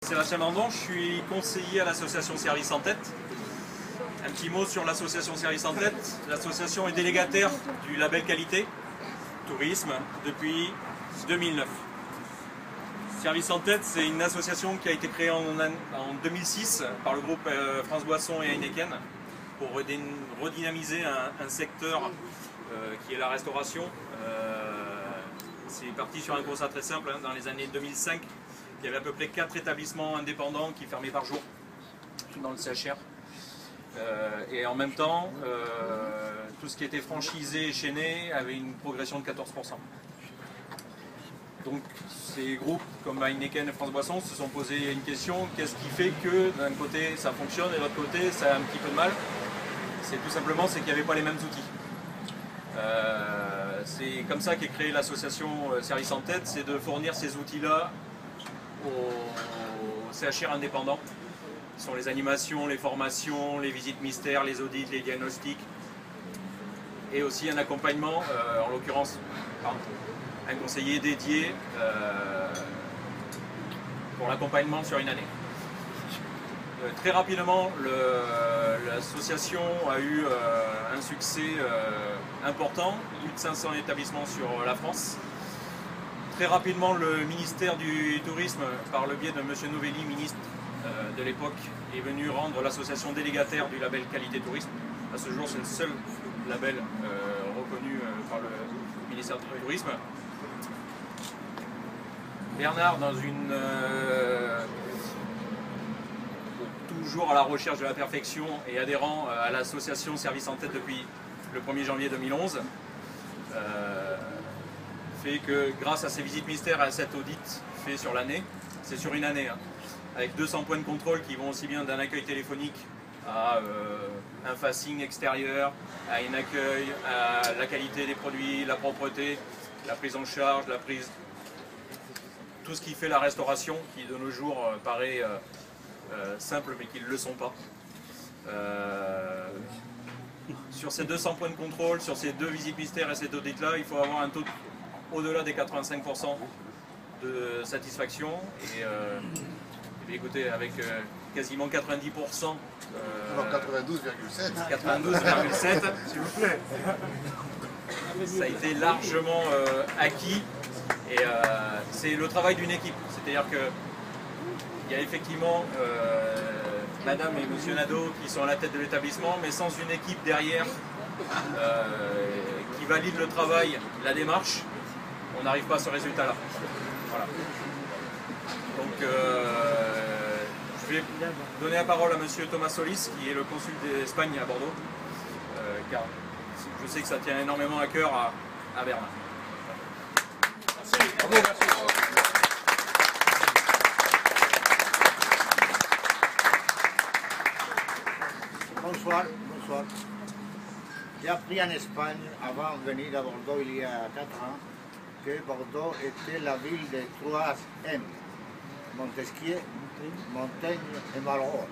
Sébastien Mandon, je suis conseiller à l'association Service en Tête. Un petit mot sur l'association Service en Tête. L'association est délégataire du label qualité tourisme depuis 2009. Service en Tête, c'est une association qui a été créée en 2006 par le groupe France Boisson et Heineken pour redynamiser un secteur qui est la restauration. C'est parti sur un constat très simple. Dans les années 2005, il y avait à peu près 4 établissements indépendants qui fermaient par jour dans le CHR. Et en même temps, tout ce qui était franchisé et chaîné avait une progression de 14%. Donc ces groupes comme Heineken et France Boisson se sont posé une question, qu'est-ce qui fait que d'un côté ça fonctionne et de l'autre côté ça a un petit peu de mal? C'est tout simplement qu'il n'y avait pas les mêmes outils. C'est comme ça qu'est créée l'association Service en Tête, c'est de fournir ces outils-là aux CHR indépendants. Ce sont les animations, les formations, les visites mystères, les audits, les diagnostics. Et aussi un accompagnement, en l'occurrence un conseiller dédié pour l'accompagnement sur une année. Très rapidement, l'association a eu un succès important, plus de 500 établissements sur la France. Très rapidement, le ministère du Tourisme, par le biais de M. Novelli, ministre de l'époque, est venu rendre l'association délégataire du label Qualité Tourisme. À ce jour, c'est le seul label reconnu par le ministère du Tourisme. Bernard, toujours à la recherche de la perfection et adhérent à l'association Service en Tête depuis le 1er janvier 2011, fait que grâce à ces visites mystères et à cet audit fait sur l'année, c'est sur une année, avec 200 points de contrôle qui vont aussi bien d'un accueil téléphonique à un facing extérieur, à un accueil, à la qualité des produits, la propreté, la prise en charge, tout ce qui fait la restauration, qui de nos jours paraît simple mais qui ne le sont pas. Sur ces 200 points de contrôle, sur ces 2 visites mystères et cet audit-là, il faut avoir un taux au-delà des 85% de satisfaction. Et écoutez, avec quasiment 90%. 92,7. 92,7. S'il vous plaît. Ça a été largement acquis. Et c'est le travail d'une équipe. C'est-à-dire que il y a effectivement Madame et Monsieur Nadeau qui sont à la tête de l'établissement, mais sans une équipe derrière qui valide le travail, la démarche, on n'arrive pas à ce résultat-là. Voilà. Donc je vais donner la parole à Monsieur Thomas Solis, qui est le consul d'Espagne à Bordeaux, car je sais que ça tient énormément à cœur à Bernard. Merci. Bravo, merci. Bonsoir, bonsoir. J'ai appris en Espagne, avant de venir à Bordeaux il y a 4 ans, que Bordeaux était la ville de 3 M. Montesquieu, Montaigne et Malraux.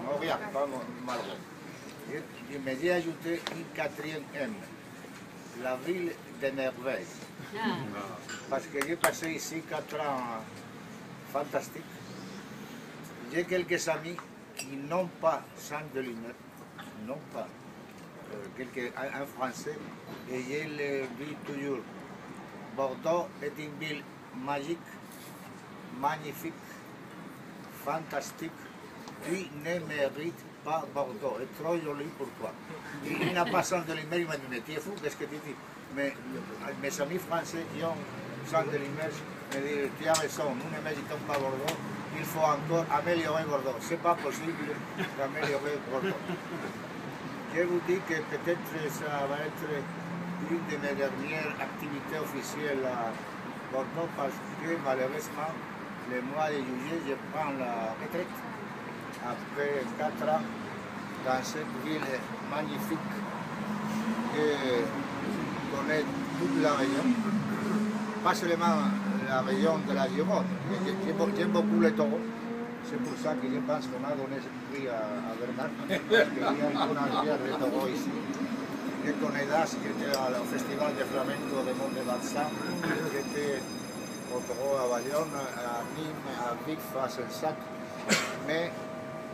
Mauriac, pas Malraux. Je me suis ajouté une 4e M, la ville des merveilles. Parce que j'ai passé ici 4 ans fantastiques. J'ai quelques amis qui n'ont pas sang de lumière, non pas, un français, et je le dis toujours, Bordeaux est une ville magique, magnifique, fantastique, tu ne mérites pas Bordeaux, est trop joli pour toi. Il n'a pas sang de lumière, il m'a dit, mais tu es fou, qu'est-ce que tu dis? Mais mes amis français qui ont sang de lumière me disent, tu as raison, nous ne méritons pas Bordeaux. Il faut encore améliorer Bordeaux. Ce n'est pas possible d'améliorer Bordeaux. Je vous dis que peut-être ça va être une de mes dernières activités officielles à Bordeaux parce que malheureusement, le mois de juillet, je prends la retraite après 4 ans dans cette ville magnifique que connaît toute la région. Pas seulement la région de la Gironde. J'aime beaucoup les taureaux. C'est pour ça que je pense qu'on a donné ce prix à Bernard. Parce qu'il y a une ancienne de taureaux ici. Je connais Das, qui était au Festival de Flamenco de Mont-de-Marsan, qui était au taureau à Bayonne, à Nîmes, à Vif, à Sensac. Mais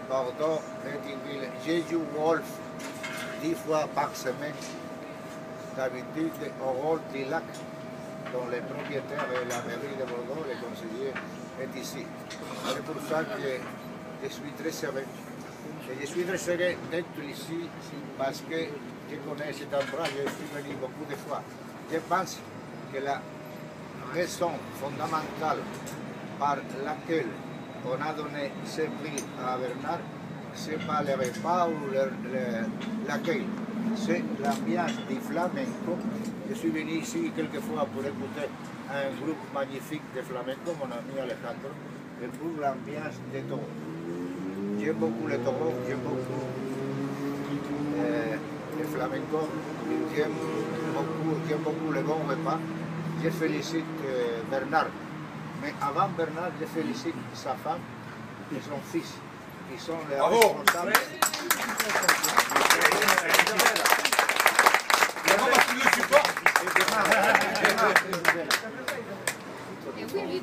Bordeaux est une ville. Je joue golf 10 fois par semaine, d'habitude au rôle du lac, dont le propriétaire et la mairie de Bordeaux, le conseiller, est ici. C'est pour ça que je suis très heureux. Et je suis très heureux d'être ici parce que je connais cet endroit, je suis venu beaucoup de fois. Je pense que la raison fondamentale par laquelle on a donné ce prix à Bernard, ce n'est pas le repas ou l'accueil, c'est l'ambiance du flamenco. Je suis venu ici quelquefois pour écouter un groupe magnifique de flamenco, mon ami Alejandro, et pour l'ambiance des taureaux. J'aime beaucoup les taureaux, j'aime beaucoup le flamenco, j'aime beaucoup les bons repas. Je félicite Bernard. Mais avant Bernard, je félicite sa femme et son fils, qui sont les responsables. Et oui, lui,